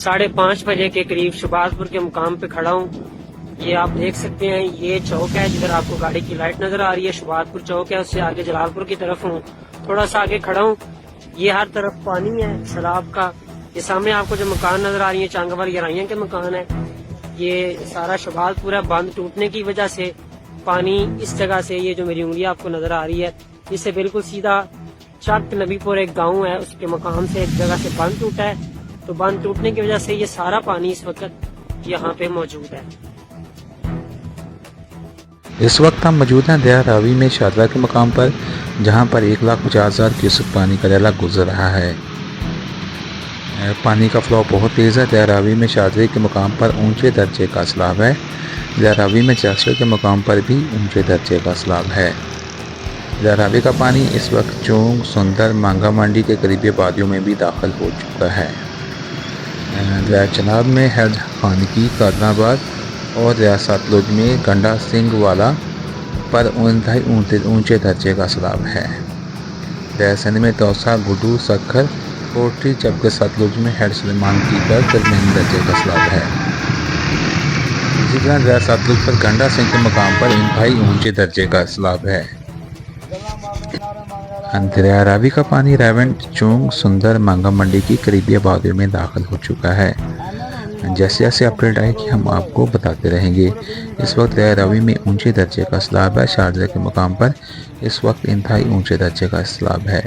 5:30 बजे के करीब शहबाजपुर के मुकाम पे खड़ा हूँ। ये आप देख सकते हैं, ये चौक है जिधर आपको गाड़ी की लाइट नजर आ रही है। शहबाजपुर चौक है, उससे आगे जलालपुर की तरफ हूँ, थोड़ा सा आगे खड़ा हूँ। ये हर तरफ पानी है सैलाब का। ये सामने आपको जो मकान नजर आ रही है चांगवर गहराइयां के मकान है। ये सारा शहबाजपुर है, बंद टूटने की वजह से पानी इस जगह से, ये जो मेरी उंगली आपको नजर आ रही है, इससे बिल्कुल सीधा चक नबीपुर एक गाँव है, उसके मकाम से एक जगह से बंद टूटा है। तो बंद टूटने की वजह से ये सारा पानी इस वक्त यहाँ पे मौजूद है। इस वक्त हम मौजूद हैं दरिया रावी में शारदा के मकाम पर, जहां पर 1,50,000 क्यूसेक पानी का रैला गुजर रहा है। पानी का फ्लो बहुत तेज़ है। दरिया रावी में शारदा के मकाम पर ऊंचे दर्जे का सैलाब है। दरिया रावी में चासर के मकाम पर भी ऊंचे दर्जे का सैलाब है। दरिया रावी का पानी इस वक्त चोंग, सुंदर, मांगा मंडी के करीबी आबादियों में भी दाखिल हो चुका है। दरिया चनाब में हैज खानगी, कादनाबाद और दरिया सतलुज में गंडा सिंह वाला पर इंतहाई ऊंचे दर्जे का सैलाब है। दरिया सिंध में तौसा, गुडू, सखर, कोटरी, जबकि सतलुज में हैड सलेमान की पर दरमियानी दर्जे का सैलाब है। इसी तरह दरिया सतलुज पर गंडा सिंह के मकाम पर इंतहाई ऊंचे दर्जे का सैलाब है। दरिया रावी का पानी रावंड, चोंग, सुंदर, मांगा मंडी की करीबी आबादियों में दाखिल हो चुका है। जैसे जैसे अपडेट आएगी हम आपको बताते रहेंगे। इस वक्त दरिया रावी में ऊंचे दर्जे का सैलाब है। शारजा के मकाम पर इस वक्त इंतहाई ऊंचे दर्जे का सैलाब है।